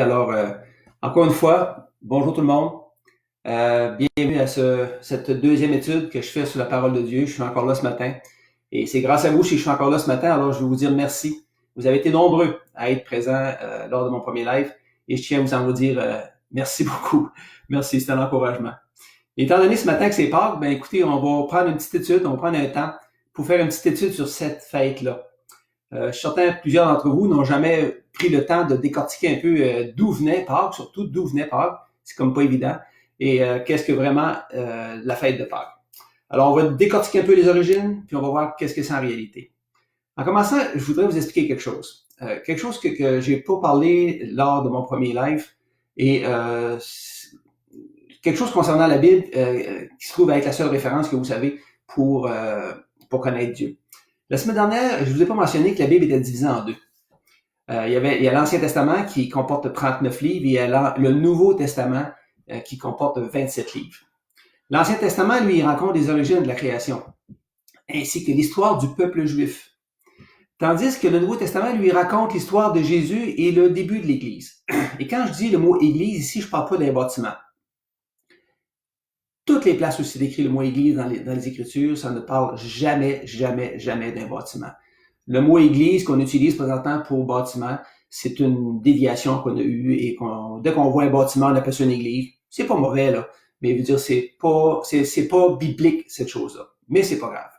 Alors, encore une fois, bonjour tout le monde. Bienvenue à cette deuxième étude que je fais sur la parole de Dieu. Je suis encore là ce matin. Et c'est grâce à vous si je suis encore là ce matin. Alors, je veux vous dire merci. Vous avez été nombreux à être présents lors de mon premier live. Et je tiens à vous dire merci beaucoup. Merci, c'est un encouragement. Et étant donné ce matin que c'est Pâques, ben écoutez, on va prendre une petite étude, on va prendre un temps pour faire une petite étude sur cette fête-là. Je suis certain que plusieurs d'entre vous n'ont jamais pris le temps de décortiquer un peu d'où venait Pâques, surtout d'où venait Pâques. C'est comme pas évident. Et qu'est-ce que vraiment la fête de Pâques. Alors, on va décortiquer un peu les origines, puis on va voir qu'est-ce que c'est en réalité. En commençant, je voudrais vous expliquer quelque chose. Quelque chose que j'ai pas parlé lors de mon premier live, et quelque chose concernant la Bible qui se trouve être la seule référence que vous savez pour connaître Dieu. La semaine dernière, je vous ai pas mentionné que la Bible était divisée en deux. Il y a l'Ancien Testament qui comporte 39 livres et il y a le Nouveau Testament qui comporte 27 livres. L'Ancien Testament, lui, il raconte les origines de la création, ainsi que l'histoire du peuple juif. Tandis que le Nouveau Testament, lui, raconte l'histoire de Jésus et le début de l'Église. Et quand je dis le mot Église, ici, je ne parle pas d'un bâtiment. Toutes les places où c'est écrit le mot Église dans les Écritures, ça ne parle jamais d'un bâtiment. Le mot Église qu'on utilise présentement pour bâtiment, c'est une déviation qu'on a eue et dès qu'on voit un bâtiment, on appelle ça une église. C'est pas mauvais, là. Mais je veux dire, c'est pas biblique, cette chose-là. Mais c'est pas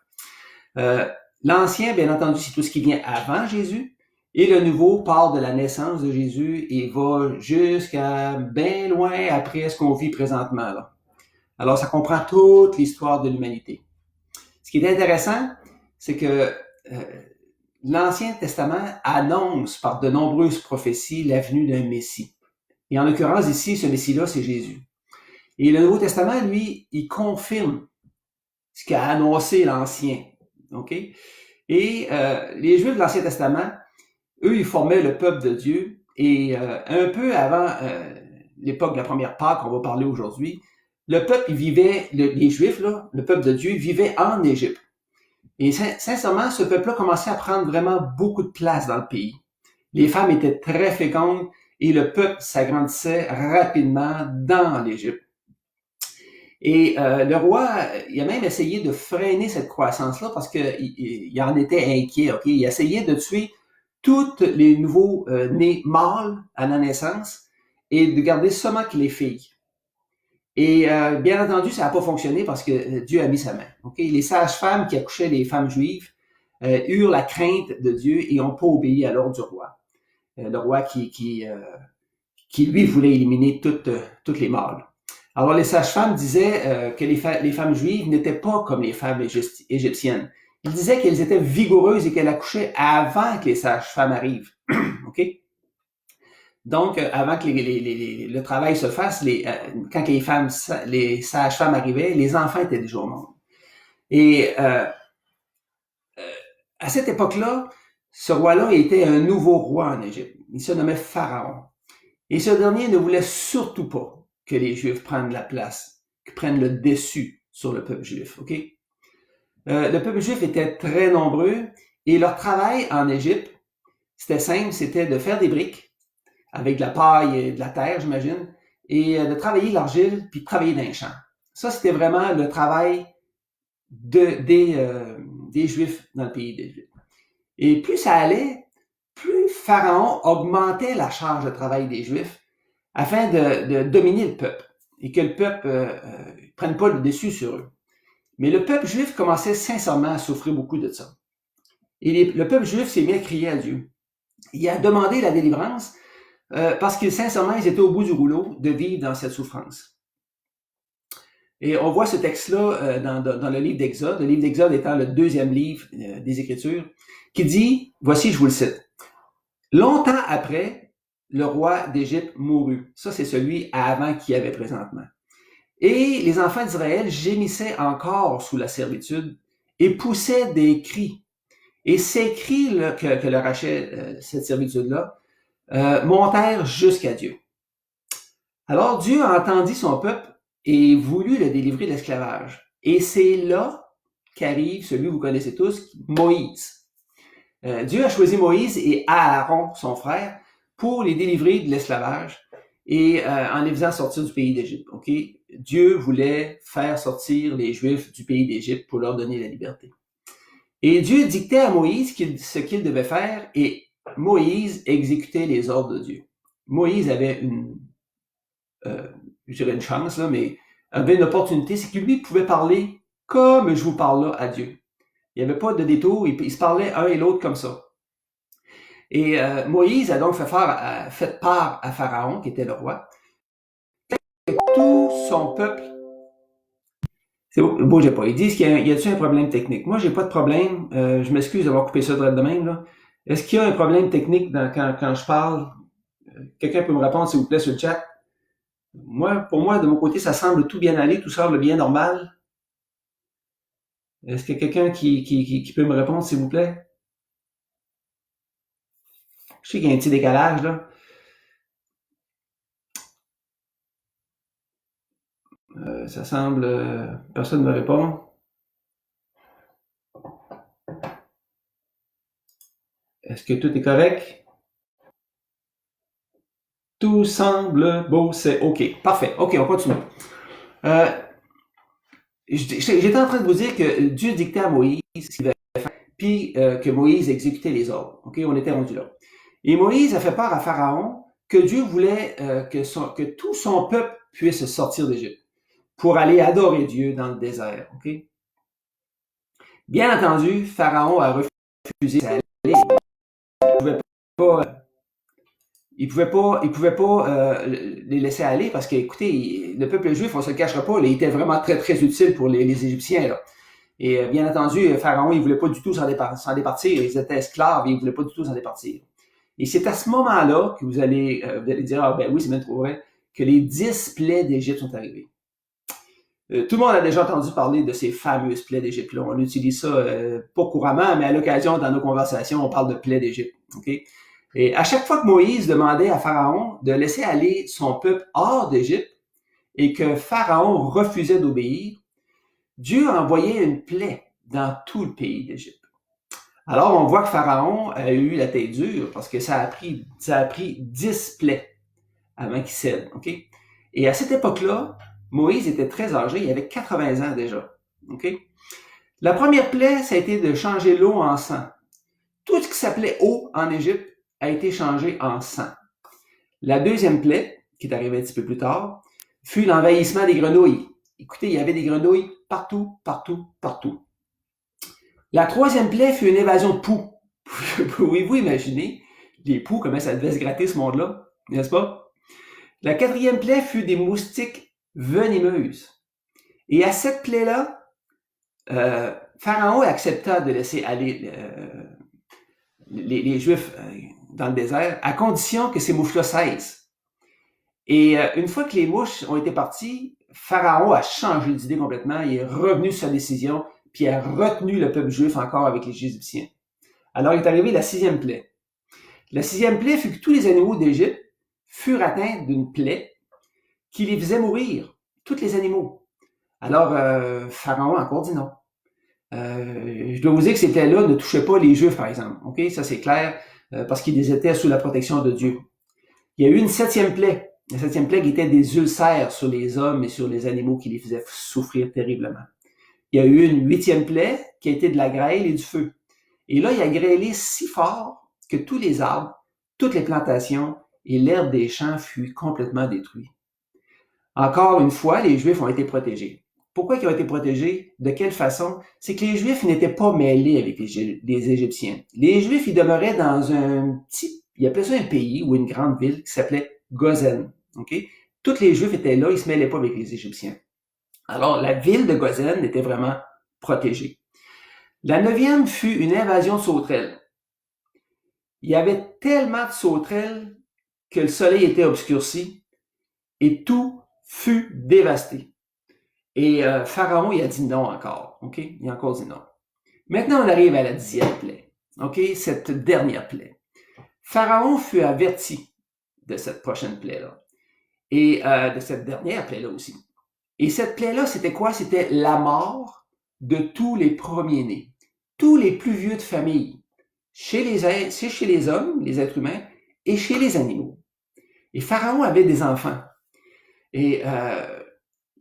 grave. L'Ancien, bien entendu, c'est tout ce qui vient avant Jésus. Et le Nouveau parle de la naissance de Jésus et va jusqu'à bien loin après ce qu'on vit présentement, là. Alors, ça comprend toute l'histoire de l'humanité. Ce qui est intéressant, c'est que l'Ancien Testament annonce par de nombreuses prophéties la venue d'un Messie. Et en l'occurrence, ici, ce Messie-là, c'est Jésus. Et le Nouveau Testament, lui, il confirme ce qu'a annoncé l'Ancien. OK? Et les Juifs de l'Ancien Testament, eux, ils formaient le peuple de Dieu. Et un peu avant l'époque de la première Pâque qu'on va parler aujourd'hui, le peuple, il vivait, les Juifs, là, le peuple de Dieu, vivait en Égypte. Et sincèrement, ce peuple-là commençait à prendre vraiment beaucoup de place dans le pays. Les femmes étaient très fécondes et le peuple s'agrandissait rapidement dans l'Égypte. Et le roi, il a même essayé de freiner cette croissance-là parce qu'il en était inquiet. Okay? Il essayait de tuer tous les nouveaux nés mâles à la naissance et de garder seulement que les filles. Et bien entendu, ça n'a pas fonctionné parce que Dieu a mis sa main. Okay? Les sages-femmes qui accouchaient les femmes juives eurent la crainte de Dieu et n'ont pas obéi à l'ordre du roi. Le roi qui lui voulait éliminer toutes les mâles. Alors les sages-femmes disaient que les femmes juives n'étaient pas comme les femmes égyptiennes. Ils disaient qu'elles étaient vigoureuses et qu'elles accouchaient avant que les sages-femmes arrivent. OK? Donc, avant que le travail se fasse, quand les sages-femmes arrivaient, les enfants étaient déjà au monde. Et à cette époque-là, ce roi-là était un nouveau roi en Égypte. Il se nommait Pharaon. Et ce dernier ne voulait surtout pas que les Juifs prennent la place, qu'ils prennent le dessus sur le peuple juif. OK? Le peuple juif était très nombreux et leur travail en Égypte, c'était simple, c'était de faire des briques avec de la paille et de la terre, j'imagine, et de travailler l'argile, puis de travailler dans les champs. Ça, c'était vraiment le travail des Juifs dans le pays d'Égypte. Et plus ça allait, plus Pharaon augmentait la charge de travail des Juifs afin de dominer le peuple et que le peuple ne prenne pas le dessus sur eux. Mais le peuple juif commençait sincèrement à souffrir beaucoup de ça. Et le peuple juif s'est mis à crier à Dieu. Il a demandé la délivrance parce que sincèrement, ils étaient au bout du rouleau de vivre dans cette souffrance. Et on voit ce texte-là dans le livre d'Exode, le livre d'Exode étant le deuxième livre des Écritures, qui dit, voici, je vous le cite, « Longtemps après, le roi d'Égypte mourut. » Ça, c'est celui avant qu'il y avait présentement. « Et les enfants d'Israël gémissaient encore sous la servitude et poussaient des cris. Et ces cris là, que leur achait cette servitude-là, montèrent jusqu'à Dieu. Alors Dieu entendit son peuple et voulut le délivrer de l'esclavage. Et c'est là qu'arrive celui que vous connaissez tous, Moïse. Dieu a choisi Moïse et Aaron, son frère, pour les délivrer de l'esclavage et en les faisant sortir du pays d'Égypte. Okay? Dieu voulait faire sortir les Juifs du pays d'Égypte pour leur donner la liberté. Et Dieu dictait à Moïse ce qu'il devait faire et Moïse exécutait les ordres de Dieu. Moïse avait je dirais une chance, là, mais avait une opportunité, c'est que lui pouvait parler comme je vous parle là à Dieu. Il n'y avait pas de détour, ils se parlaient un et l'autre comme ça. Et Moïse a donc fait part à Pharaon, qui était le roi, que tout son peuple. C'est beau, j'ai pas. Ils disent qu'il y a un problème technique. Moi, j'ai pas de problème. Je m'excuse d'avoir coupé ça de même, là. Est-ce qu'il y a un problème technique quand je parle? Quelqu'un peut me répondre, s'il vous plaît, sur le chat. Pour moi, de mon côté, ça semble tout bien aller, tout semble bien normal. Est-ce qu'il y a quelqu'un qui peut me répondre, s'il vous plaît? Je sais qu'il y a un petit décalage, là. Ça semble... personne ne me répond. Est-ce que tout est correct? Tout semble beau, c'est OK. Parfait. OK, on continue. J'étais en train de vous dire que Dieu dictait à Moïse ce qu'il devait faire, puis que Moïse exécutait les ordres. OK, on était rendu là. Et Moïse a fait part à Pharaon que Dieu voulait que tout son peuple puisse sortir d'Égypte pour aller adorer Dieu dans le désert. OK? Bien entendu, Pharaon a refusé d'aller. Il pouvait pas les laisser aller parce que, écoutez, le peuple juif, on se le cachera pas, il était vraiment très, très utile pour les Égyptiens, là. Et bien entendu, Pharaon, il voulait pas du tout s'en départir. Ils étaient esclaves et il voulait pas du tout s'en départir. Et c'est à ce moment-là que vous allez dire, ah ben oui, c'est même trop vrai, que les 10 plaies d'Égypte sont arrivées. Tout le monde a déjà entendu parler de ces fameuses plaies d'Égypte. On utilise ça pas couramment, mais à l'occasion, dans nos conversations, on parle de plaies d'Égypte. Okay? Et à chaque fois que Moïse demandait à Pharaon de laisser aller son peuple hors d'Égypte et que Pharaon refusait d'obéir, Dieu envoyait une plaie dans tout le pays d'Égypte. Alors, on voit que Pharaon a eu la tête dure parce que ça a pris 10 plaies avant qu'il cède. Okay? Et à cette époque-là, Moïse était très âgé, il avait 80 ans déjà. Okay? La première plaie, ça a été de changer l'eau en sang. Tout ce qui s'appelait eau en Égypte a été changé en sang. La deuxième plaie, qui est arrivée un petit peu plus tard, fut l'envahissement des grenouilles. Écoutez, il y avait des grenouilles partout, partout, partout. La troisième plaie fut une évasion de poux. Pouvez-vous imaginer les poux, comment ça devait se gratter ce monde-là, n'est-ce pas? La quatrième plaie fut des moustiques venimeuses. Et à cette plaie-là, Pharaon accepta de laisser aller les Juifs dans le désert, à condition que ces mouches-là cessent. Et une fois que les mouches ont été parties, Pharaon a changé d'idée complètement, il est revenu sur sa décision, puis a retenu le peuple juif encore avec les Égyptiens. Alors est arrivée la 6e plaie. La 6e plaie fut que tous les animaux d'Égypte furent atteints d'une plaie qui les faisait mourir, tous les animaux. Alors Pharaon a encore dit non. Je dois vous dire que ces plaies-là ne touchaient pas les Juifs, par exemple. OK? Ça, c'est clair, parce qu'ils étaient sous la protection de Dieu. Il y a eu une 7e plaie. La 7e plaie qui était des ulcères sur les hommes et sur les animaux qui les faisaient souffrir terriblement. Il y a eu une 8e plaie qui a été de la grêle et du feu. Et là, il a grêlé si fort que tous les arbres, toutes les plantations et l'herbe des champs furent complètement détruits. Encore une fois, les Juifs ont été protégés. Pourquoi ils ont été protégés? De quelle façon? C'est que les Juifs n'étaient pas mêlés avec les Égyptiens. Les Juifs, ils demeuraient dans un petit, ils appelaient ça un pays ou une grande ville qui s'appelait Gozen. Okay? Tous les Juifs étaient là, ils se mêlaient pas avec les Égyptiens. Alors, la ville de Gozen était vraiment protégée. La 9e fut une invasion de sauterelles. Il y avait tellement de sauterelles que le soleil était obscurci et tout fut dévasté. Et Pharaon, il a dit non encore. OK? Il a encore dit non. Maintenant, on arrive à la 10e plaie. OK? Cette dernière plaie. Pharaon fut averti de cette prochaine plaie-là. Et de cette dernière plaie-là aussi. Et cette plaie-là, c'était quoi? C'était la mort de tous les premiers-nés. Tous les plus vieux de famille. Chez les hommes, les êtres humains, et chez les animaux. Et Pharaon avait des enfants. Et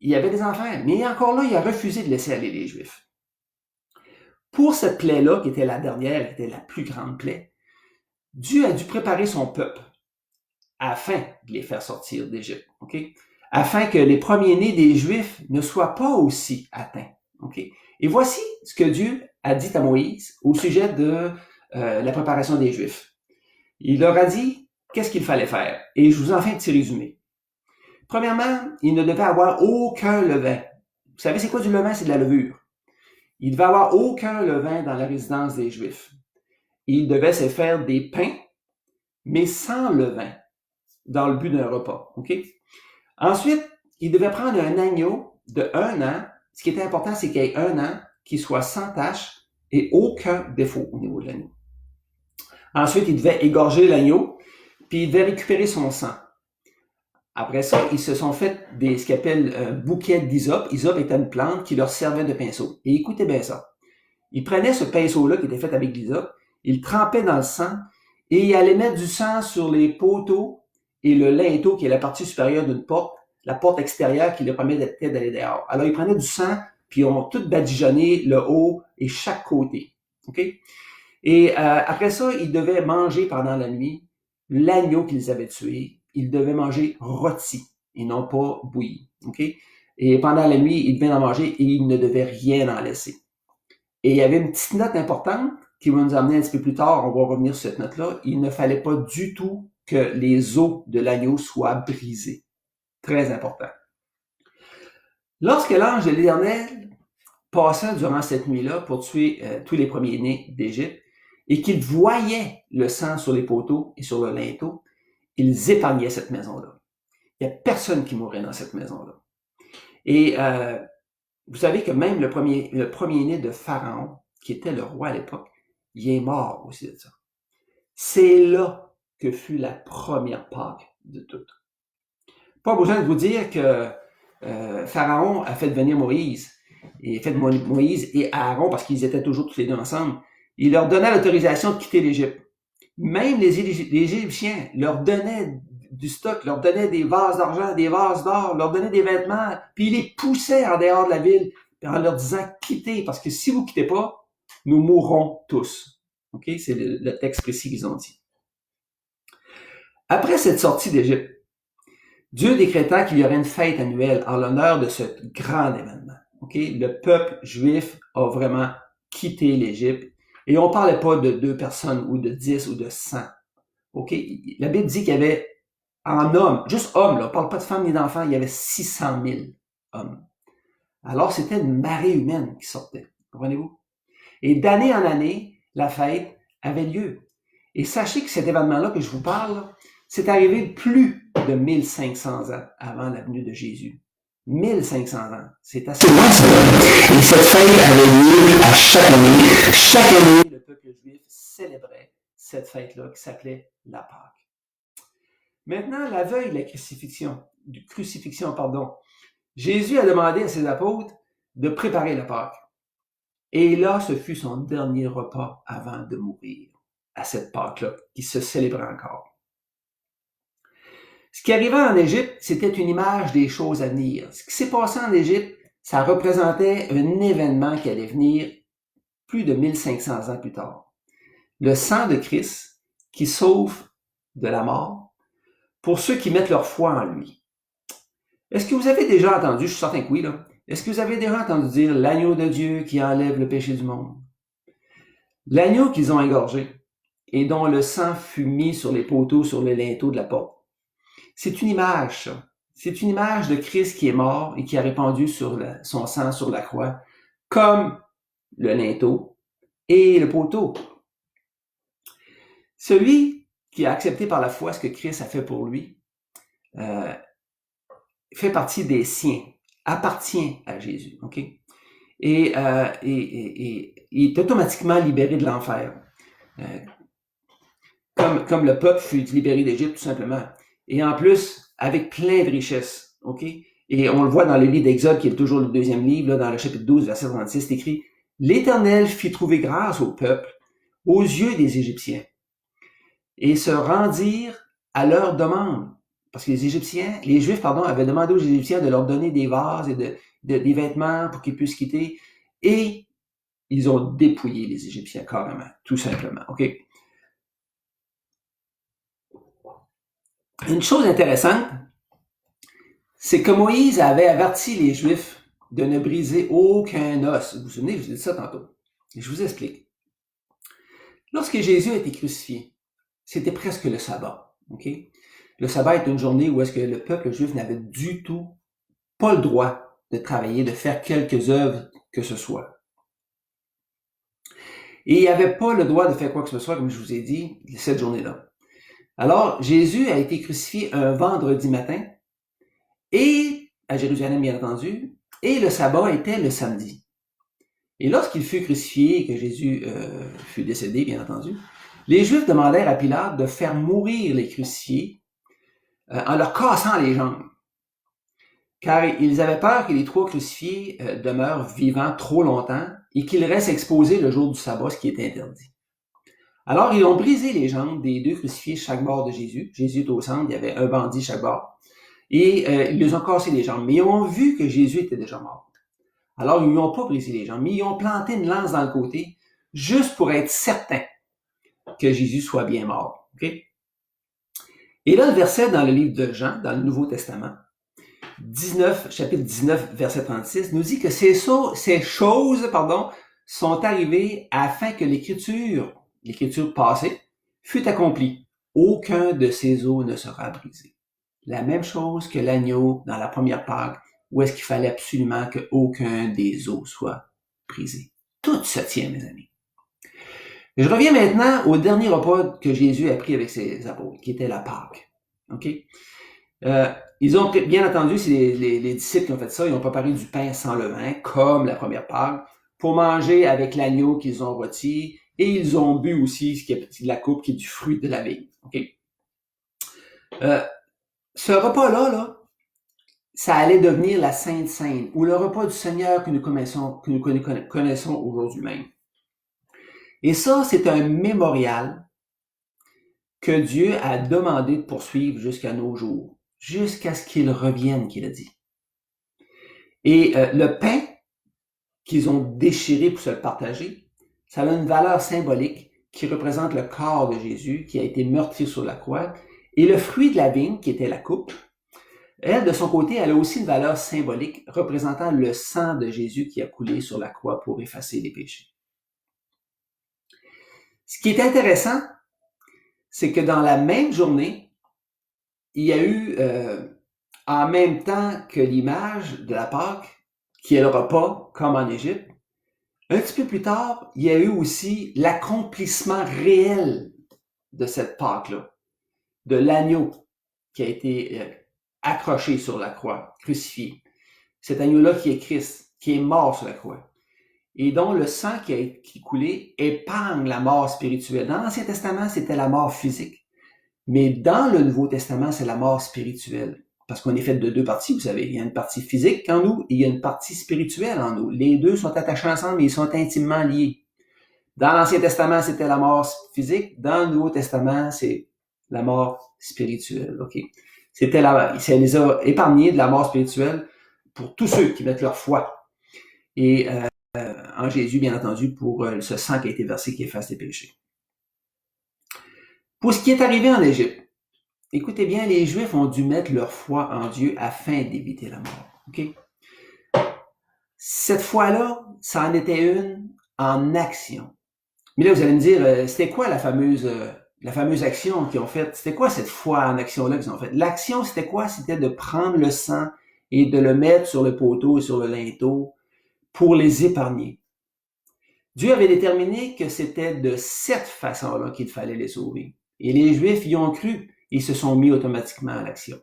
il avait des enfants, mais encore là, il a refusé de laisser aller les Juifs. Pour cette plaie-là, qui était la dernière, qui était la plus grande plaie, Dieu a dû préparer son peuple afin de les faire sortir d'Égypte, ok? Afin que les premiers-nés des Juifs ne soient pas aussi atteints, ok? Et voici ce que Dieu a dit à Moïse au sujet de la préparation des Juifs. Il leur a dit qu'est-ce qu'il fallait faire. Et je vous en fais un petit résumé. Premièrement, il ne devait avoir aucun levain. Vous savez, c'est quoi du levain? C'est de la levure. Il ne devait avoir aucun levain dans la résidence des Juifs. Il devait se faire des pains, mais sans levain, dans le but d'un repas. Okay? Ensuite, il devait prendre un agneau de 1 an. Ce qui était important, c'est qu'il y ait 1 an qui soit sans tache et aucun défaut au niveau de l'agneau. Ensuite, il devait égorger l'agneau, puis il devait récupérer son sang. Après ça, ils se sont fait ce qu'ils appellent un bouquet d'hysope. Hysope était une plante qui leur servait de pinceau. Et écoutez bien ça. Ils prenaient ce pinceau-là qui était fait avec l'hysope, ils le trempaient dans le sang et ils allaient mettre du sang sur les poteaux et le linteau qui est la partie supérieure d'une porte, la porte extérieure qui leur permettait d'aller dehors. Alors, ils prenaient du sang puis ils ont tout badigeonné le haut et chaque côté. OK? Et après ça, ils devaient manger pendant la nuit l'agneau qu'ils avaient tué. Ils devaient manger rôti et non pas bouilli. Okay? Et pendant la nuit, ils devaient en manger et ils ne devaient rien en laisser. Et il y avait une petite note importante qui va nous amener un petit peu plus tard, on va revenir sur cette note-là. Il ne fallait pas du tout que les os de l'agneau soient brisés. Très important. Lorsque l'ange de l'Éternel passait durant cette nuit-là pour tuer tous les premiers-nés d'Égypte et qu'il voyait le sang sur les poteaux et sur le linteau, ils épargnaient cette maison-là. Il n'y a personne qui mourrait dans cette maison-là. Et vous savez que même le premier-né de Pharaon, qui était le roi à l'époque, il est mort aussi de ça. C'est là que fut la première Pâque de toutes. Pas besoin de vous dire que Pharaon a fait venir Moïse et Aaron, parce qu'ils étaient toujours tous les deux ensemble. Il leur donnait l'autorisation de quitter l'Égypte. Même les Égyptiens leur donnaient du stock, leur donnaient des vases d'argent, des vases d'or, leur donnaient des vêtements, puis ils les poussaient en dehors de la ville en leur disant « quittez, parce que si vous ne quittez pas, nous mourrons tous. » Okay? C'est le texte précis qu'ils ont dit. Après cette sortie d'Égypte, Dieu décréta qu'il y aurait une fête annuelle en l'honneur de ce grand événement. Okay? Le peuple juif a vraiment quitté l'Égypte. Et on ne parlait pas de 2 personnes ou de 10 ou de 100. Okay? La Bible dit qu'il y avait en hommes, juste hommes, là, on ne parle pas de femmes ni d'enfants, il y avait 600 000 hommes. Alors, c'était une marée humaine qui sortait. Comprenez-vous? Et d'année en année, la fête avait lieu. Et sachez que cet événement-là que je vous parle, c'est arrivé plus de 1500 ans avant la venue de Jésus. 1500 ans. C'est assez loin. Et cette fête avait lieu à chaque année. Chaque année, le peuple juif célébrait cette fête-là qui s'appelait la Pâque. Maintenant, la veille de la crucifixion, Jésus a demandé à ses apôtres de préparer la Pâque. Et là, ce fut son dernier repas avant de mourir, à cette Pâque-là, qui se célébrait encore. Ce qui arrivait en Égypte, c'était une image des choses à venir. Ce qui s'est passé en Égypte, ça représentait un événement qui allait venir plus de 1500 ans plus tard. Le sang de Christ qui sauve de la mort pour ceux qui mettent leur foi en lui. Est-ce que vous avez déjà entendu, je suis certain que oui, là, est-ce que vous avez déjà entendu dire l'agneau de Dieu qui enlève le péché du monde? L'agneau qu'ils ont égorgé et dont le sang fut mis sur les poteaux, sur les linteaux de la porte. C'est une image, ça. C'est une image de Christ qui est mort et qui a répandu son sang sur la croix, comme le linteau et le poteau. Celui qui a accepté par la foi ce que Christ a fait pour lui, fait partie des siens, appartient à Jésus, ok? Et il est automatiquement libéré de l'enfer. Comme le peuple fut libéré d'Égypte, tout simplement. Et en plus, avec plein de richesses, ok? Et on le voit dans le livre d'Exode, qui est toujours le 2e livre, là, dans le chapitre 12, verset 36, c'est écrit « L'Éternel fit trouver grâce au peuple aux yeux des Égyptiens. et se rendirent à leur demande. Parce que les Juifs, avaient demandé aux Égyptiens de leur donner des vases et des vêtements pour qu'ils puissent quitter. Et ils ont dépouillé les Égyptiens carrément, tout simplement. OK? Une chose intéressante, c'est que Moïse avait averti les Juifs de ne briser aucun os. Vous vous souvenez, je vous ai dit ça tantôt. Et je vous explique. Lorsque Jésus a été crucifié, c'était presque le sabbat. OK? Le sabbat est une journée où est-ce que le peuple juif n'avait du tout pas le droit de travailler, de faire quelques œuvres que ce soit. Et il n'avait pas le droit de faire quoi que ce soit, comme je vous ai dit, cette journée-là. Alors, Jésus a été crucifié un vendredi matin, et à Jérusalem, bien entendu, et le sabbat était le samedi. Et lorsqu'il fut crucifié et que Jésus fut décédé, bien entendu, les Juifs demandèrent à Pilate de faire mourir les crucifiés en leur cassant les jambes. Car ils avaient peur que les trois crucifiés demeurent vivants trop longtemps et qu'ils restent exposés le jour du sabbat, ce qui était interdit. Alors, ils ont brisé les jambes des deux crucifiés chaque bord de Jésus. Jésus est au centre, il y avait un bandit chaque bord. Et ils les ont cassé les jambes. Mais ils ont vu que Jésus était déjà mort. Alors, ils ne lui ont pas brisé les jambes, mais ils ont planté une lance dans le côté, juste pour être certain que Jésus soit bien mort. Okay? Et là, le verset dans le livre de Jean, dans le Nouveau Testament, chapitre 19, verset 36, nous dit que ces choses sont arrivées afin que l'écriture passée, fût accomplie. Aucun de ces os ne sera brisé. La même chose que l'agneau dans la première Pâque, où est-ce qu'il fallait absolument qu'aucun des os soit brisé. Tout se tient, mes amis. Je reviens maintenant au dernier repas que Jésus a pris avec ses apôtres, qui était la Pâque. OK? Ils ont, bien entendu, c'est les disciples qui ont fait ça, ils ont préparé du pain sans levain, comme la première Pâque, pour manger avec l'agneau qu'ils ont rôti, et ils ont bu aussi ce qui est de la coupe, qui est du fruit de la vigne. Okay? Ce repas-là, ça allait devenir la Sainte Seine, ou le repas du Seigneur que nous connaissons aujourd'hui même. Et ça, c'est un mémorial que Dieu a demandé de poursuivre jusqu'à nos jours, jusqu'à ce qu'il revienne, qu'il a dit. Et le pain qu'ils ont déchiré pour se le partager, ça a une valeur symbolique qui représente le corps de Jésus qui a été meurtri sur la croix. Et le fruit de la vigne, qui était la coupe, elle, de son côté, elle a aussi une valeur symbolique représentant le sang de Jésus qui a coulé sur la croix pour effacer les péchés. Ce qui est intéressant, c'est que dans la même journée, il y a eu, en même temps que l'image de la Pâque, qui est le repas, comme en Égypte, un petit peu plus tard, il y a eu aussi l'accomplissement réel de cette Pâque-là, de l'agneau qui a été accroché sur la croix, crucifié. Cet agneau-là qui est Christ, qui est mort sur la croix, et dont le sang qui a coulé épargne la mort spirituelle. Dans l'Ancien Testament, c'était la mort physique, mais dans le Nouveau Testament, c'est la mort spirituelle. Parce qu'on est fait de deux parties, vous savez. Il y a une partie physique en nous et il y a une partie spirituelle en nous. Les deux sont attachés ensemble, mais ils sont intimement liés. Dans l'Ancien Testament, c'était la mort physique. Dans le Nouveau Testament, c'est la mort spirituelle. Okay? Ça les a épargnés de la mort spirituelle pour tous ceux qui mettent leur foi. Et en Jésus, bien entendu, pour ce sang qui a été versé qui efface les péchés. Pour ce qui est arrivé en Égypte, écoutez bien, les Juifs ont dû mettre leur foi en Dieu afin d'éviter la mort. Okay? Cette foi-là, ça en était une en action. Mais là, vous allez me dire, c'était quoi la fameuse action qu'ils ont faite? C'était quoi cette foi en action-là qu'ils ont faite? L'action, c'était quoi? C'était de prendre le sang et de le mettre sur le poteau et sur le linteau pour les épargner. Dieu avait déterminé que c'était de cette façon-là qu'il fallait les sauver. Et les Juifs y ont cru. Ils se sont mis automatiquement à l'action.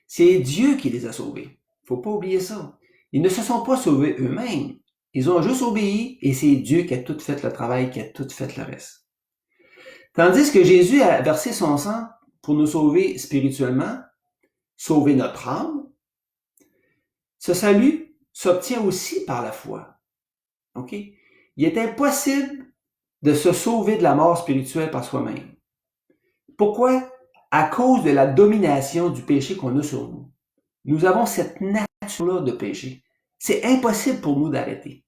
C'est Dieu qui les a sauvés. Faut pas oublier ça. Ils ne se sont pas sauvés eux-mêmes. Ils ont juste obéi et c'est Dieu qui a tout fait le travail, qui a tout fait le reste. Tandis que Jésus a versé son sang pour nous sauver spirituellement, sauver notre âme, ce salut s'obtient aussi par la foi. OK? Il est impossible de se sauver de la mort spirituelle par soi-même. Pourquoi? À cause de la domination du péché qu'on a sur nous. Nous avons cette nature-là de péché. C'est impossible pour nous d'arrêter.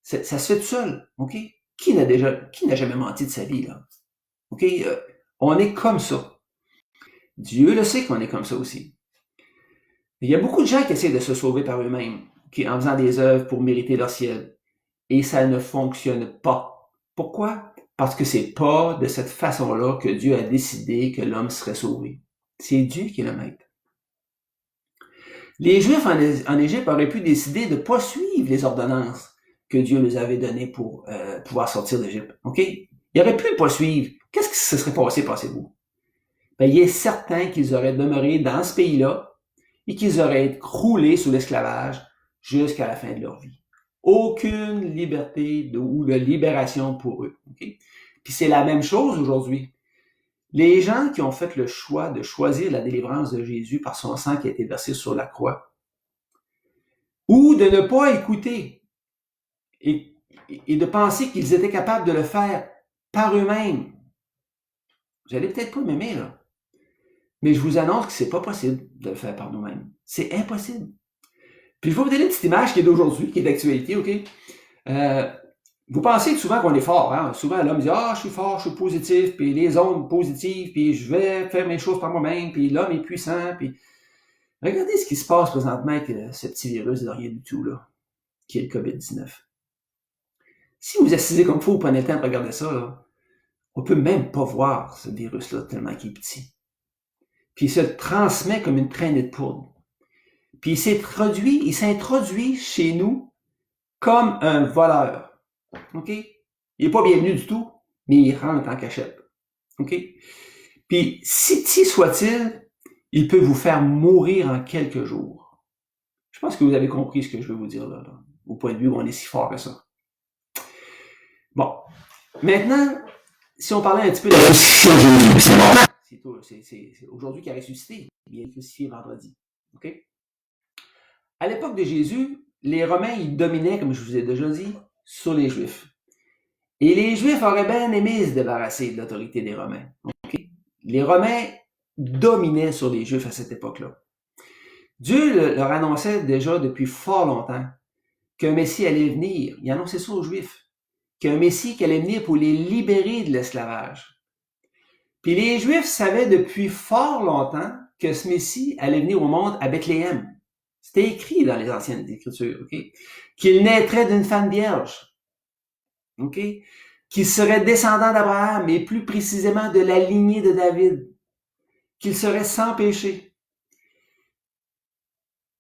Ça se fait tout seul, OK? Qui n'a jamais menti de sa vie, là? OK? On est comme ça. Dieu le sait qu'on est comme ça aussi. Il y a beaucoup de gens qui essaient de se sauver par eux-mêmes, en faisant des œuvres pour mériter leur ciel. Et ça ne fonctionne pas. Pourquoi? Parce que c'est pas de cette façon-là que Dieu a décidé que l'homme serait sauvé. C'est Dieu qui est le maître. Les Juifs en Égypte auraient pu décider de ne pas suivre les ordonnances que Dieu les avait données pour pouvoir sortir d'Égypte. OK? Ils auraient pu ne pas suivre. Qu'est-ce qui se serait passé, pensez-vous? Ben, il est certain qu'ils auraient demeuré dans ce pays-là et qu'ils auraient été croulés sous l'esclavage jusqu'à la fin de leur vie. Aucune liberté ou de libération pour eux. Okay? Puis c'est la même chose aujourd'hui. Les gens qui ont fait le choix de choisir la délivrance de Jésus par son sang qui a été versé sur la croix, ou de ne pas écouter et de penser qu'ils étaient capables de le faire par eux-mêmes. Vous allez peut-être pas m'aimer, là. Mais je vous annonce que c'est pas possible de le faire par nous-mêmes. C'est impossible. Puis je vais vous donner une petite image qui est d'aujourd'hui, qui est d'actualité, OK? Vous pensez souvent qu'on est fort, hein? Souvent l'homme dit « Ah, je suis fort, je suis positif, puis les ondes positives, puis je vais faire mes choses par moi-même, puis l'homme est puissant, puis... » Regardez ce qui se passe présentement avec ce petit virus de rien du tout, là, qui est le COVID-19. Si vous assisez comme il faut, vous prenez le temps de regarder ça, là, on peut même pas voir ce virus-là tellement qu'il est petit. Puis il se transmet comme une traînée de poudre. Puis il s'introduit chez nous comme un voleur. OK? Il n'est pas bienvenu du tout, mais il rentre en cachette. OK? Puis, si petit soit-il, il peut vous faire mourir en quelques jours. Je pense que vous avez compris ce que je veux vous dire là, au point de vue où on est si fort que ça. Bon. Maintenant, si on parlait un petit peu de la ressuscitation de Jésus, c'est aujourd'hui qu'il a ressuscité. Il est crucifié vendredi. OK? À l'époque de Jésus, les Romains, ils dominaient, comme je vous ai déjà dit, sur les Juifs. Et les Juifs auraient bien aimé se débarrasser de l'autorité des Romains. Okay? Les Romains dominaient sur les Juifs à cette époque-là. Dieu leur annonçait déjà depuis fort longtemps qu'un Messie allait venir. Il annonçait ça aux Juifs. Qu'un Messie qui allait venir pour les libérer de l'esclavage. Puis les Juifs savaient depuis fort longtemps que ce Messie allait venir au monde à Bethléem. C'était écrit dans les anciennes Écritures, OK? Qu'il naîtrait d'une femme vierge, OK? Qu'il serait descendant d'Abraham, et plus précisément de la lignée de David, qu'il serait sans péché,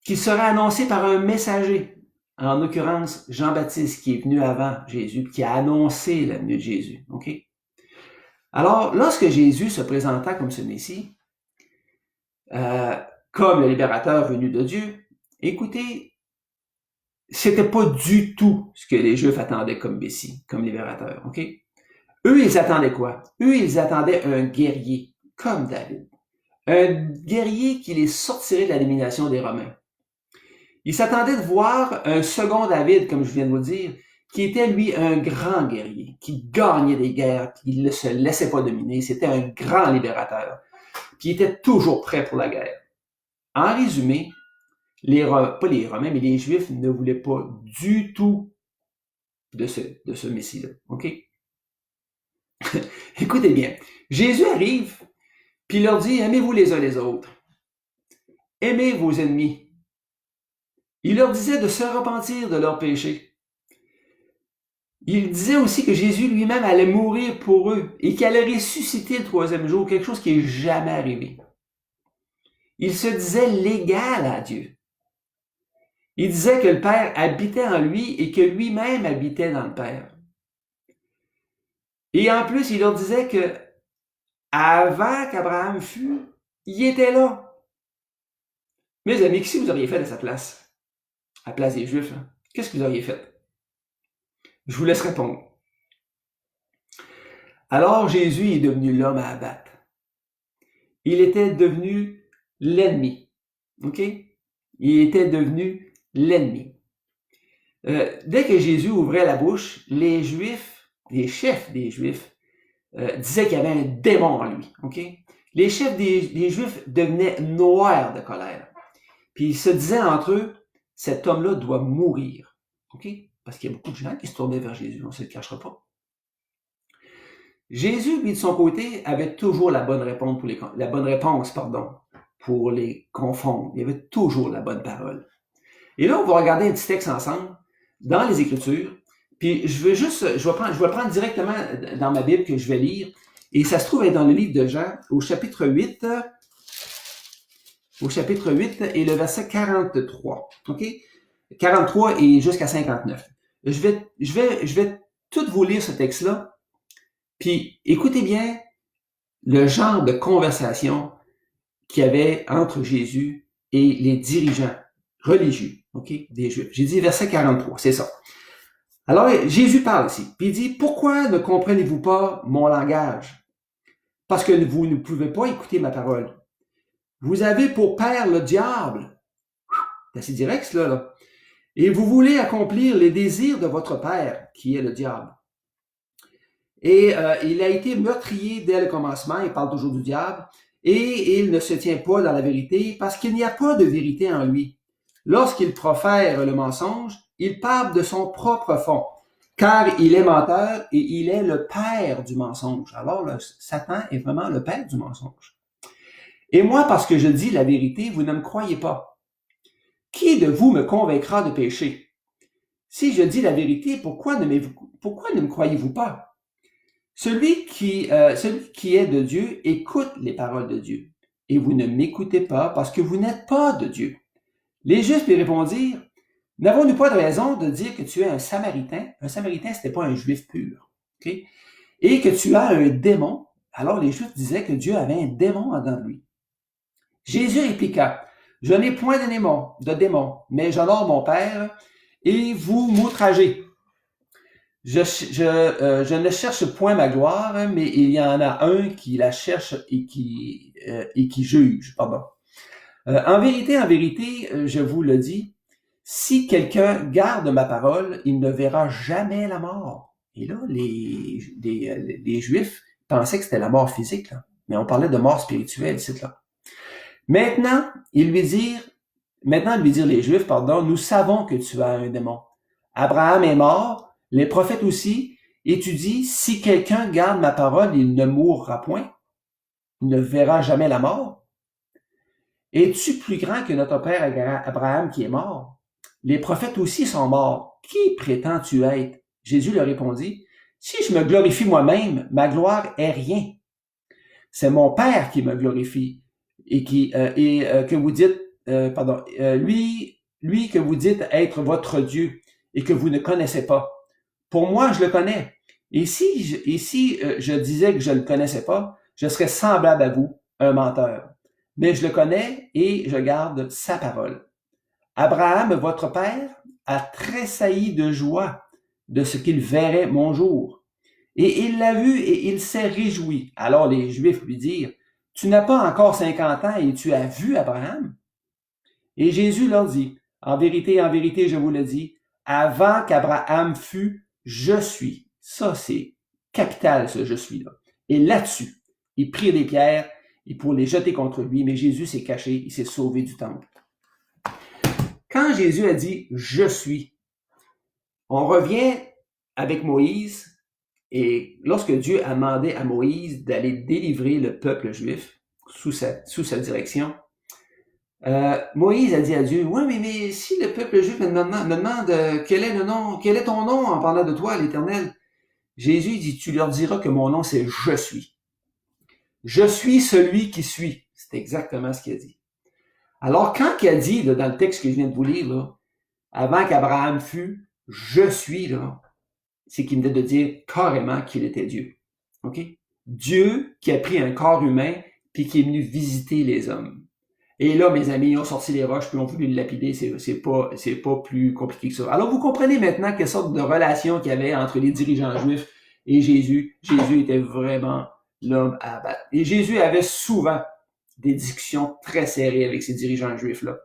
qu'il serait annoncé par un messager, en l'occurrence Jean-Baptiste, qui est venu avant Jésus, qui a annoncé la venue de Jésus, OK? Alors, lorsque Jésus se présenta comme ce Messie, comme le libérateur venu de Dieu, écoutez, c'était pas du tout ce que les Juifs attendaient comme Messie, comme libérateur, OK? Eux, ils attendaient quoi? Eux, ils attendaient un guerrier, comme David. Un guerrier qui les sortirait de la domination des Romains. Ils s'attendaient de voir un second David, comme je viens de vous dire, qui était, lui, un grand guerrier, qui gagnait des guerres, qui ne se laissait pas dominer. C'était un grand libérateur, qui était toujours prêt pour la guerre. En résumé, pas les Romains, mais les Juifs ne voulaient pas du tout de ce Messie-là. OK? Écoutez bien. Jésus arrive, puis il leur dit, aimez-vous les uns les autres. Aimez vos ennemis. Il leur disait de se repentir de leurs péchés. Il disait aussi que Jésus lui-même allait mourir pour eux et qu'il allait ressusciter le troisième jour, quelque chose qui n'est jamais arrivé. Il se disait l'égal à Dieu. Il disait que le Père habitait en lui et que lui-même habitait dans le Père. Et en plus, il leur disait que avant qu'Abraham fût, il était là. Mes amis, qu'est-ce que vous auriez fait à sa place? À la place des Juifs, hein? Qu'est-ce que vous auriez fait? Je vous laisse répondre. Alors Jésus est devenu l'homme à abattre. Il était devenu l'ennemi. OK? Il était devenu l'ennemi. Dès que Jésus ouvrait la bouche, les Juifs les chefs des Juifs disaient qu'il y avait un démon en lui. OK? Les chefs des Juifs devenaient noirs de colère. Puis ils se disaient entre eux, cet homme-là doit mourir. OK? Parce qu'il y a beaucoup de gens qui se tournaient vers Jésus, on ne se le cachera pas. Jésus, lui, de son côté, avait toujours la bonne réponse pour les confondre. Il avait toujours la bonne parole. Et là, on va regarder un petit texte ensemble dans les Écritures. Puis je vais prendre directement dans ma Bible que je vais lire. Et ça se trouve être dans le livre de Jean, au chapitre 8 et le verset 43. OK? 43 et jusqu'à 59. Je vais tout vous lire ce texte-là. Puis écoutez bien le genre de conversation qu'il y avait entre Jésus et les dirigeants religieux, OK, des Juifs. J'ai dit verset 43, c'est ça. Alors Jésus parle ici, puis il dit, pourquoi ne comprenez-vous pas mon langage? Parce que vous ne pouvez pas écouter ma parole. Vous avez pour père le diable. C'est assez direct cela, là. Et vous voulez accomplir les désirs de votre père, qui est le diable. Et il a été meurtrier dès le commencement, il parle toujours du diable, et il ne se tient pas dans la vérité parce qu'il n'y a pas de vérité en lui. Lorsqu'il profère le mensonge, il parle de son propre fond, car il est menteur et il est le père du mensonge. Alors, Satan est vraiment le père du mensonge. Et moi, parce que je dis la vérité, vous ne me croyez pas. Qui de vous me convaincra de péché? Si je dis la vérité, pourquoi ne me croyez-vous pas? Celui qui est de Dieu écoute les paroles de Dieu. Et vous ne m'écoutez pas parce que vous n'êtes pas de Dieu. Les Juifs lui répondirent, n'avons-nous pas de raison de dire que tu es un Samaritain? Un Samaritain, c'était pas un Juif pur. Okay? Et que tu as un démon. Alors les Juifs disaient que Dieu avait un démon en dedans de lui. Jésus répliqua, je n'ai point de démon, mais j'honore mon Père et vous m'outragez. Je ne cherche point ma gloire, mais il y en a un qui la cherche et qui juge. Pardon. En vérité, je vous le dis, si quelqu'un garde ma parole, il ne verra jamais la mort. Et là, les Juifs pensaient que c'était la mort physique, là. Mais on parlait de mort spirituelle, c'est là. Maintenant, ils lui dirent les Juifs, nous savons que tu as un démon. Abraham est mort, les prophètes aussi, et tu dis, si quelqu'un garde ma parole, il ne mourra point, il ne verra jamais la mort. Es-tu plus grand que notre père Abraham qui est mort? Les prophètes aussi sont morts. Qui prétends-tu être? Jésus leur répondit, si je me glorifie moi-même, ma gloire est rien. C'est mon Père qui me glorifie et que vous dites, lui que vous dites être votre Dieu et que vous ne connaissez pas. Pour moi, je le connais. Et si je disais que je ne le connaissais pas, je serais semblable à vous, un menteur. Mais je le connais et je garde sa parole. Abraham, votre père, a tressailli de joie de ce qu'il verrait mon jour. Et il l'a vu et il s'est réjoui. Alors les Juifs lui dirent, tu n'as pas encore 50 ans et tu as vu Abraham? Et Jésus leur dit, en vérité, je vous le dis, avant qu'Abraham fût, je suis. Ça, c'est capital, ce je suis-là. Et là-dessus, ils prirent des pierres et pour les jeter contre lui, mais Jésus s'est caché, il s'est sauvé du temple. Quand Jésus a dit « je suis », on revient avec Moïse, et lorsque Dieu a demandé à Moïse d'aller délivrer le peuple juif sous sa direction, Moïse a dit à Dieu, oui, mais si le peuple juif me demande quel est ton nom en parlant de toi, l'Éternel, Jésus dit, tu leur diras que mon nom c'est je suis. Je suis celui qui suis. C'est exactement ce qu'il a dit. Alors, quand il a dit, là, dans le texte que je viens de vous lire, là, avant qu'Abraham fût, je suis, là, c'est qu'il venait de dire carrément qu'il était Dieu. OK? Dieu qui a pris un corps humain puis qui est venu visiter les hommes. Et là, mes amis, ils ont sorti les roches puis ont voulu le lapider. C'est pas plus compliqué que ça. Alors, vous comprenez maintenant quelle sorte de relation qu'il y avait entre les dirigeants juifs et Jésus. Jésus était vraiment l'homme à abattre. Et Jésus avait souvent des discussions très serrées avec ces dirigeants juifs-là.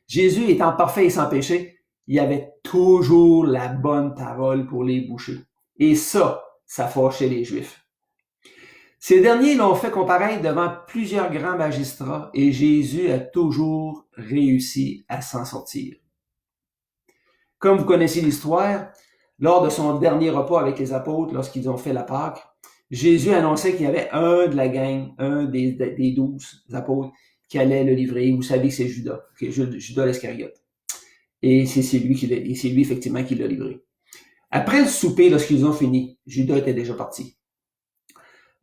Jésus étant parfait et sans péché, il avait toujours la bonne parole pour les boucher. Et ça fâchait les Juifs. Ces derniers l'ont fait comparaître devant plusieurs grands magistrats et Jésus a toujours réussi à s'en sortir. Comme vous connaissez l'histoire, lors de son dernier repas avec les apôtres, lorsqu'ils ont fait la Pâque, Jésus annonçait qu'il y avait un de la gang, un des 12 apôtres, qui allait le livrer. Vous savez que c'est Judas, Judas l'Iscariote. Et c'est lui effectivement qui l'a livré. Après le souper, lorsqu'ils ont fini, Judas était déjà parti.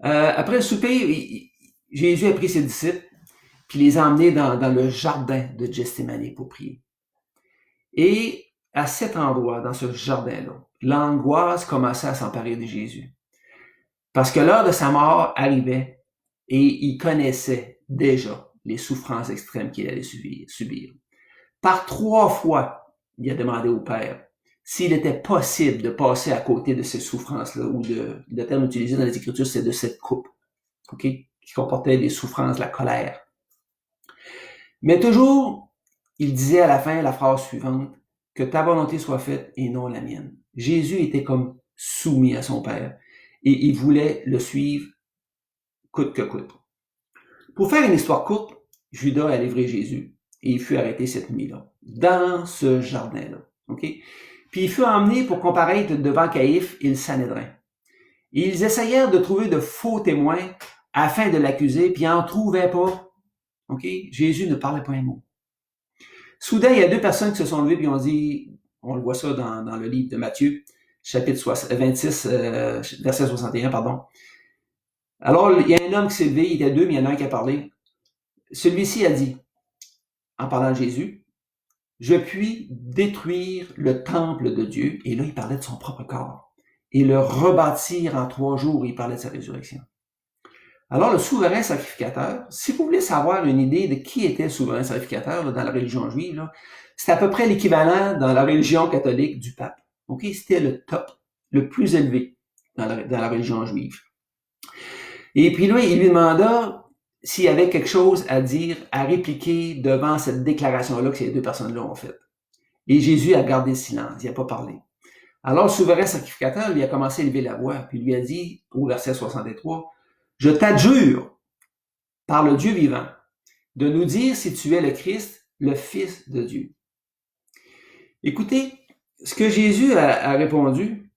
Après le souper, Jésus a pris ses disciples, puis les a emmenés dans le jardin de Gethsémani pour prier. Et à cet endroit, dans ce jardin-là, l'angoisse commençait à s'emparer de Jésus. Parce que l'heure de sa mort arrivait et il connaissait déjà les souffrances extrêmes qu'il allait subir. Par 3 fois, il a demandé au Père s'il était possible de passer à côté de ces souffrances-là, ou le terme utilisé dans les Écritures, c'est de cette coupe, qui comportait les souffrances, la colère. Mais toujours, il disait à la fin la phrase suivante, que ta volonté soit faite et non la mienne. Jésus était comme soumis à son Père et il voulait le suivre coûte que coûte. Pour faire une histoire courte, Judas a livré Jésus et il fut arrêté cette nuit-là, dans ce jardin-là. Puis il fut emmené pour comparaître devant Caïphe et le Sanhédrin. Et ils essayèrent de trouver de faux témoins afin de l'accuser, puis ils n'en trouvaient pas. Jésus ne parlait pas un mot. Soudain, il y a 2 personnes qui se sont levées et ont dit, on le voit ça dans le livre de Matthieu, chapitre 26, verset 61, pardon. Alors, il y a un homme qui s'est levé, il était 2, mais il y en a un qui a parlé. Celui-ci a dit, en parlant de Jésus, je puis détruire le temple de Dieu, et là, il parlait de son propre corps, et le rebâtir en 3 jours, il parlait de sa résurrection. Alors, le souverain sacrificateur, si vous voulez savoir une idée de qui était le souverain sacrificateur dans la religion juive, c'est à peu près l'équivalent dans la religion catholique du pape. C'était le top, le plus élevé dans la religion juive. Et puis là, il lui demanda s'il y avait quelque chose à dire, à répliquer devant cette déclaration-là que ces 2 personnes-là ont faite. Et Jésus a gardé le silence, il n'a pas parlé. Alors, le souverain sacrificateur lui a commencé à élever la voix, puis lui a dit, au verset 63, « Je t'adjure, par le Dieu vivant, de nous dire si tu es le Christ, le Fils de Dieu. » Écoutez, ce que Jésus a répondu,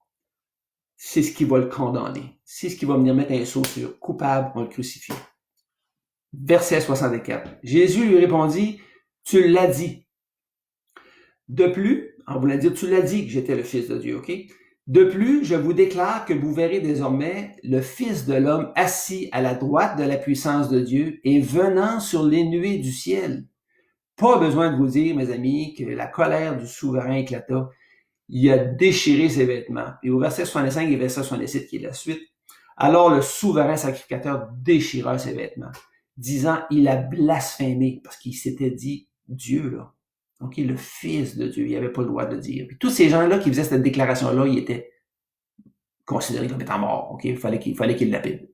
c'est ce qui va le condamner. C'est ce qui va venir mettre un sceau sur coupable, on le crucifie. Verset 64. Jésus lui répondit, « Tu l'as dit. » De plus, en voulant dire, tu l'as dit que j'étais le Fils de Dieu, De plus, je vous déclare que vous verrez désormais le Fils de l'homme assis à la droite de la puissance de Dieu et venant sur les nuées du ciel. Pas besoin de vous dire, mes amis, que la colère du souverain éclata. Il a déchiré ses vêtements. Et au verset 65 et verset 67, qui est la suite, alors le souverain sacrificateur déchira ses vêtements, disant, il a blasphémé, parce qu'il s'était dit Dieu, là. Le Fils de Dieu, il n'avait pas le droit de dire. Puis tous ces gens-là qui faisaient cette déclaration-là, ils étaient considérés comme étant morts. Il fallait qu'ils lapident.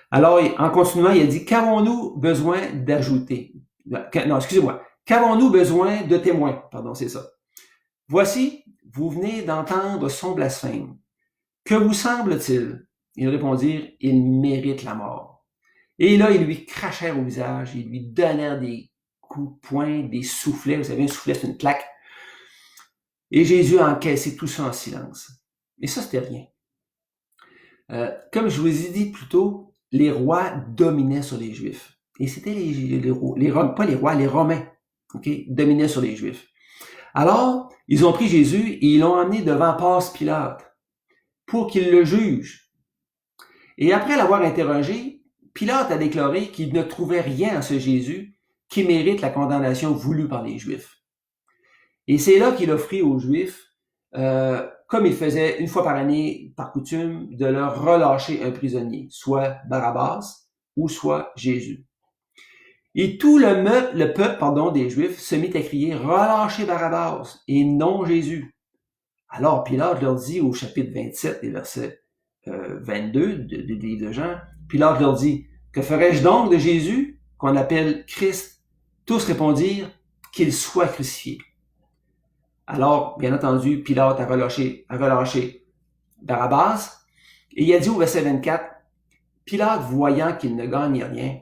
Alors, en continuant, il a dit, qu'avons-nous besoin d'ajouter? Non, excusez-moi. Qu'avons-nous besoin de témoins? Pardon, c'est ça. Voici, vous venez d'entendre son blasphème. Que vous semble-t-il? Ils répondirent, il mérite la mort. Et là, ils lui crachèrent au visage, ils lui donnèrent des coups de poing, des soufflets. Vous savez, un soufflet, c'est une claque. Et Jésus a encaissé tout ça en silence. Et ça, c'était rien. Comme je vous ai dit plus tôt, les rois dominaient sur les Juifs. Et c'était pas les rois, les Romains, dominaient sur les Juifs. Alors, ils ont pris Jésus et ils l'ont emmené devant Ponce Pilate pour qu'il le juge. Et après l'avoir interrogé, Pilate a déclaré qu'il ne trouvait rien en ce Jésus qui mérite la condamnation voulue par les Juifs. Et c'est là qu'il offrit aux Juifs, comme il faisait une fois par année, par coutume, de leur relâcher un prisonnier, soit Barabbas ou soit Jésus. Et tout le peuple des Juifs se mit à crier « Relâchez Barabbas et non Jésus ». Alors Pilate leur dit au chapitre 27 et verset 22 du livre de Jean, Pilate leur dit « Que ferais-je donc de Jésus qu'on appelle Christ ?» Tous répondirent « Qu'il soit crucifié ». Alors, bien entendu, Pilate a relâché Barabbas. Et il a dit au verset 24, Pilate, voyant qu'il ne gagnait rien,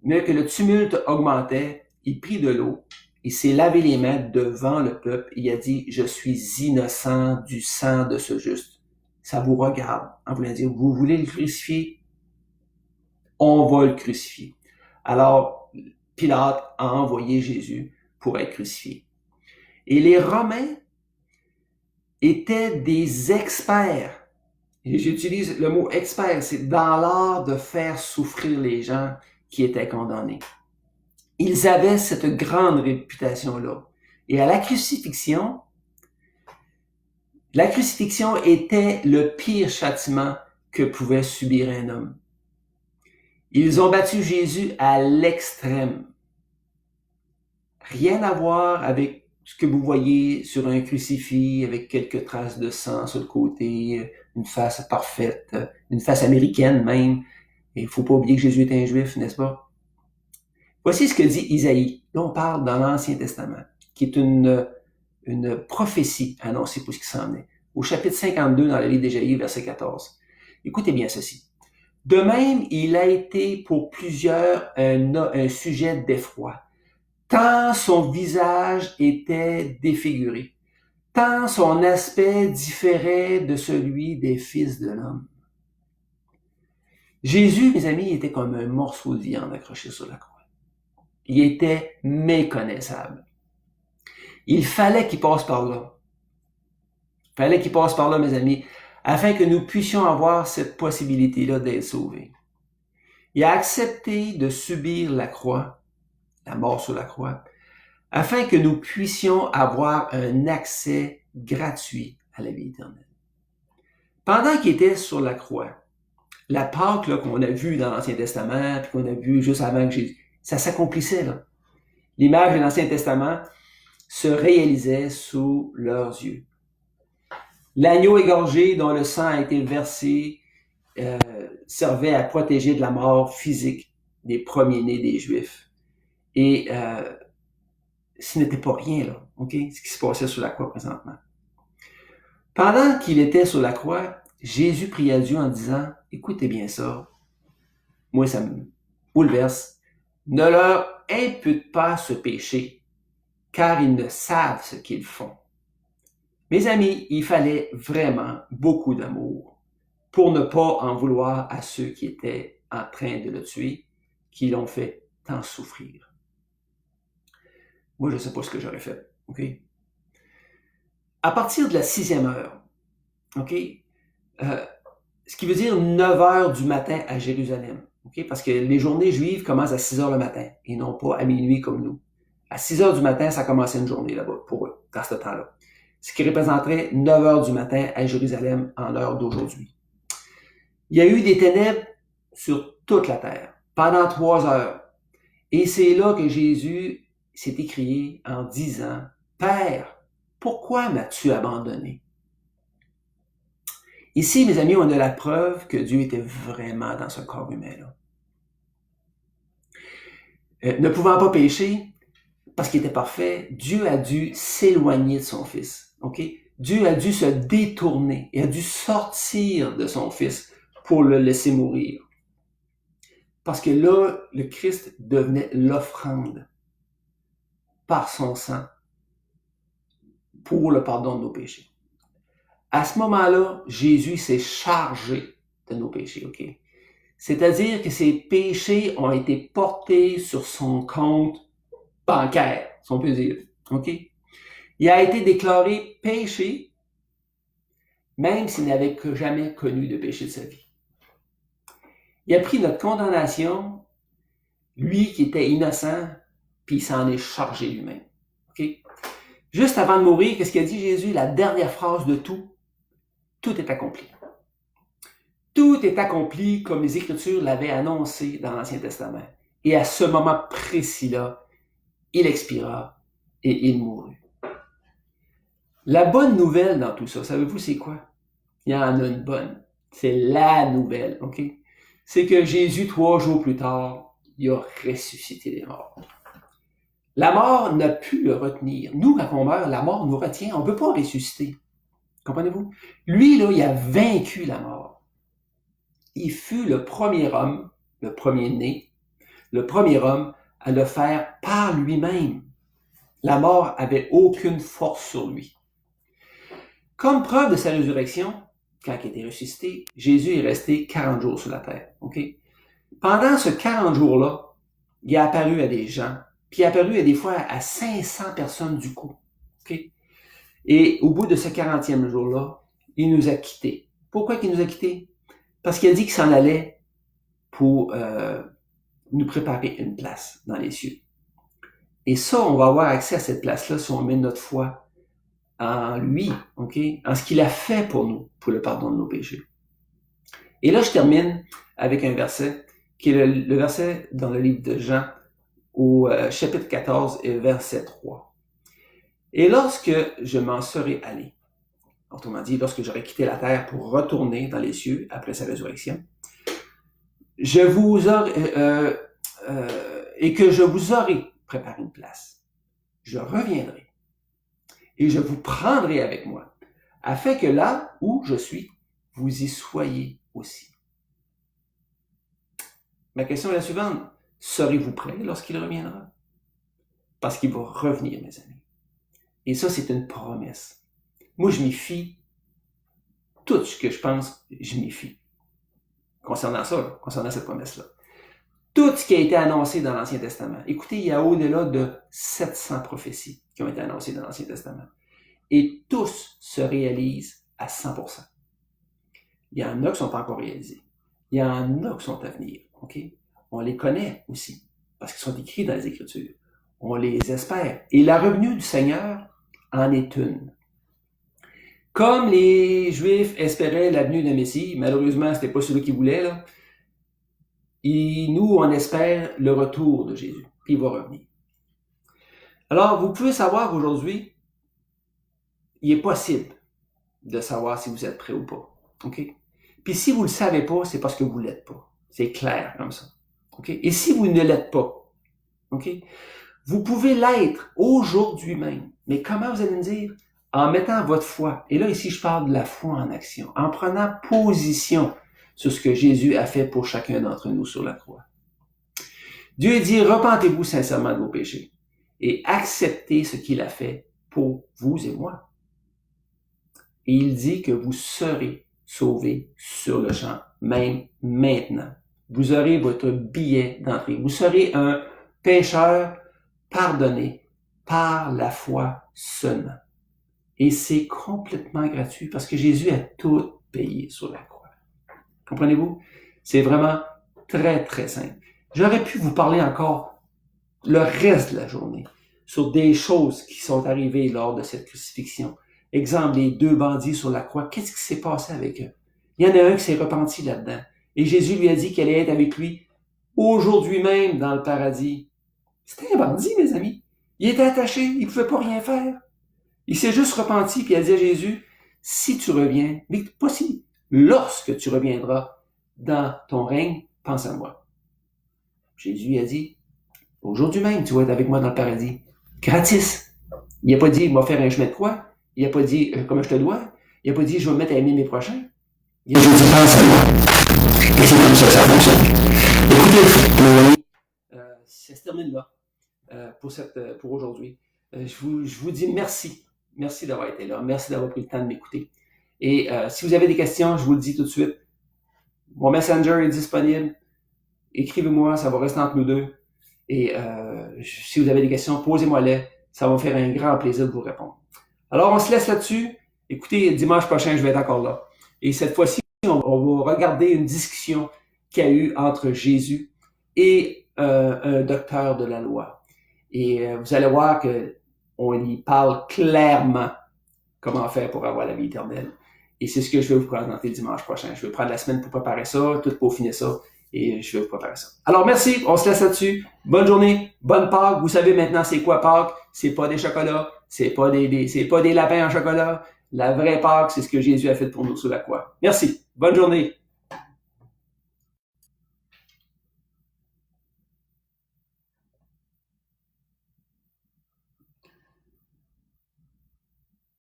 mais que le tumulte augmentait, il prit de l'eau, il s'est lavé les mains devant le peuple, et il a dit, je suis innocent du sang de ce juste. Ça vous regarde, en voulant dire, vous voulez le crucifier? On va le crucifier. Alors, Pilate a envoyé Jésus pour être crucifié. Et les Romains étaient des experts. Et j'utilise le mot expert, c'est dans l'art de faire souffrir les gens qui étaient condamnés. Ils avaient cette grande réputation-là. Et à la crucifixion était le pire châtiment que pouvait subir un homme. Ils ont battu Jésus à l'extrême. Rien à voir avec ce que vous voyez sur un crucifix avec quelques traces de sang sur le côté, une face parfaite, une face américaine même. Et il ne faut pas oublier que Jésus est un juif, n'est-ce pas? Voici ce que dit Isaïe. Là, on parle dans l'Ancien Testament, qui est une prophétie annoncée pour ce qui s'en est. Au chapitre 52 dans le livre d'Ésaïe, verset 14. Écoutez bien ceci. De même, il a été pour plusieurs un sujet d'effroi, tant son visage était défiguré, tant son aspect différait de celui des fils de l'homme. Jésus, mes amis, était comme un morceau de viande accroché sur la croix. Il était méconnaissable. Il fallait qu'il passe par là. Il fallait qu'il passe par là, mes amis, afin que nous puissions avoir cette possibilité-là d'être sauvés. Il a accepté de subir la croix, la mort sur la croix, afin que nous puissions avoir un accès gratuit à la vie éternelle. Pendant qu'il était sur la croix, la Pâque là, qu'on a vue dans l'Ancien Testament, puis qu'on a vue juste avant que Jésus, ça s'accomplissait là. L'image de l'Ancien Testament se réalisait sous leurs yeux. L'agneau égorgé dont le sang a été versé servait à protéger de la mort physique des premiers-nés des Juifs. Et ce n'était pas rien, là, ok, ce qui se passait sur la croix présentement. Pendant qu'il était sur la croix, Jésus pria à Dieu en disant, écoutez bien ça, moi ça me bouleverse, ne leur impute pas ce péché, car ils ne savent ce qu'ils font. Mes amis, il fallait vraiment beaucoup d'amour pour ne pas en vouloir à ceux qui étaient en train de le tuer, qui l'ont fait tant souffrir. Moi, je ne sais pas ce que j'aurais fait, ok? À partir de la 6e heure, ok? Ce qui veut dire 9 heures du matin à Jérusalem, ok? Parce que les journées juives commencent à 6 heures le matin et non pas à minuit comme nous. À 6 heures du matin, ça commençait une journée là-bas pour eux, dans ce temps-là. Ce qui représenterait 9 heures du matin à Jérusalem en l'heure d'aujourd'hui. Il y a eu des ténèbres sur toute la terre pendant 3 heures. Et c'est là que Jésus s'est écrié en disant, Père, pourquoi m'as-tu abandonné? Ici, mes amis, on a la preuve que Dieu était vraiment dans ce corps humain-là. Ne pouvant pas pécher, parce qu'il était parfait, Dieu a dû s'éloigner de son Fils. Okay? Dieu a dû se détourner et a dû sortir de son Fils pour le laisser mourir. Parce que là, le Christ devenait l'offrande par son sang pour le pardon de nos péchés. À ce moment-là, Jésus s'est chargé de nos péchés, ok? C'est-à-dire que ses péchés ont été portés sur son compte bancaire, si on peut dire, ok? Il a été déclaré péché, même s'il n'avait jamais connu de péché de sa vie. Il a pris notre condamnation, lui qui était innocent, puis il s'en est chargé lui-même, ok? Juste avant de mourir, qu'est-ce qu'il a dit Jésus? La dernière phrase de tout, tout est accompli. Tout est accompli comme les Écritures l'avaient annoncé dans l'Ancien Testament. Et à ce moment précis-là, il expira et il mourut. La bonne nouvelle dans tout ça, savez-vous c'est quoi? Il y en a une bonne. C'est la nouvelle, ok? C'est que Jésus, 3 jours plus tard, il a ressuscité les morts. La mort n'a pu le retenir. Nous, quand on meurt, la mort nous retient. On ne peut pas ressusciter. Comprenez-vous? Lui, là, il a vaincu la mort. Il fut le premier homme, le premier-né, le premier homme à le faire par lui-même. La mort avait aucune force sur lui. Comme preuve de sa résurrection, quand il était ressuscité, Jésus est resté 40 jours sur la terre. Okay? Pendant ce 40 jours-là, il est apparu à des gens, puis il est apparu à des fois à 500 personnes du coup. Okay? Et au bout de ce 40e jour-là, il nous a quittés. Pourquoi il nous a quittés? Parce qu'il a dit qu'il s'en allait pour nous préparer une place dans les cieux. Et ça, on va avoir accès à cette place-là si on met notre foi en lui, okay? En ce qu'il a fait pour nous, pour le pardon de nos péchés. Et là, je termine avec un verset, qui est le verset dans le livre de Jean, au chapitre 14 et verset 3. Et lorsque je m'en serai allé, autrement dit, lorsque j'aurai quitté la terre pour retourner dans les cieux après sa résurrection, je vous aurai, et que je vous aurai préparé une place, je reviendrai et je vous prendrai avec moi, afin que là où je suis, vous y soyez aussi. Ma question est la suivante. Serez-vous prêts lorsqu'il reviendra? Parce qu'il va revenir, mes amis. Et ça, c'est une promesse. Moi, je m'y fie. Tout ce que je pense, je m'y fie. Concernant ça, concernant cette promesse-là. Tout ce qui a été annoncé dans l'Ancien Testament. Écoutez, il y a au-delà de 700 prophéties qui ont été annoncées dans l'Ancien Testament. Et tous se réalisent à 100%. Il y en a qui ne sont pas encore réalisés. Il y en a qui sont à venir. Okay? On les connaît aussi, parce qu'ils sont écrits dans les Écritures. On les espère. Et la revenue du Seigneur en est une. Comme les Juifs espéraient la venue d'un Messie, malheureusement, c'était pas celui qu'ils voulaient, là. Et nous, on espère le retour de Jésus, puis il va revenir. Alors, vous pouvez savoir aujourd'hui, il est possible de savoir si vous êtes prêt ou pas. OK? Puis si vous ne le savez pas, c'est parce que vous ne l'êtes pas. C'est clair comme ça. OK? Et si vous ne l'êtes pas, OK? Vous pouvez l'être aujourd'hui même. Mais comment vous allez me dire? En mettant votre foi. Et là, ici, je parle de la foi en action. En prenant position sur ce que Jésus a fait pour chacun d'entre nous sur la croix. Dieu dit, repentez-vous sincèrement de vos péchés et acceptez ce qu'il a fait pour vous et moi. Et il dit que vous serez sauvés sur le champ, même maintenant. Vous aurez votre billet d'entrée. Vous serez un pécheur pardonné par la foi seulement. Et c'est complètement gratuit parce que Jésus a tout payé sur la croix. Comprenez-vous? C'est vraiment très, très simple. J'aurais pu vous parler encore le reste de la journée sur des choses qui sont arrivées lors de cette crucifixion. Exemple, les 2 bandits sur la croix. Qu'est-ce qui s'est passé avec eux? Il y en a un qui s'est repenti là-dedans. Et Jésus lui a dit qu'elle allait être avec lui aujourd'hui même dans le paradis. C'était un bandit, mes amis. Il était attaché, il ne pouvait pas rien faire. Il s'est juste repenti, puis il a dit à Jésus, si tu reviens, mais pas si, lorsque tu reviendras dans ton règne, pense à moi. Jésus a dit, aujourd'hui même, tu vas être avec moi dans le paradis. Gratis. Il n'a pas dit, il va faire un chemin de croix. Il n'a pas dit, comment je te dois. Il n'a pas dit, je vais me mettre à aimer mes prochains. Il a dit, pense à moi. Et c'est comme ça que ça fonctionne. Écoutez, mes amis, ça se termine là pour aujourd'hui. Je vous dis merci. Merci d'avoir été là. Merci d'avoir pris le temps de m'écouter. Et si vous avez des questions, je vous le dis tout de suite. Mon Messenger est disponible. Écrivez-moi, ça va rester entre nous deux. Et si vous avez des questions, posez-moi-les. Ça va me faire un grand plaisir de vous répondre. Alors, on se laisse là-dessus. Écoutez, dimanche prochain, je vais être encore là. Et cette fois-ci, on va regarder une discussion qu'il y a eu entre Jésus et un docteur de la loi. Et vous allez voir qu'on y parle clairement comment faire pour avoir la vie éternelle. Et c'est ce que je vais vous présenter dimanche prochain. Je vais prendre la semaine pour préparer ça, tout peaufiner ça, et je vais vous préparer ça. Alors merci, on se laisse là-dessus. Bonne journée, bonne Pâques. Vous savez maintenant c'est quoi Pâques? C'est pas des chocolats, c'est pas des lapins en chocolat. La vraie Pâques, c'est ce que Jésus a fait pour nous sur la croix. Merci, bonne journée.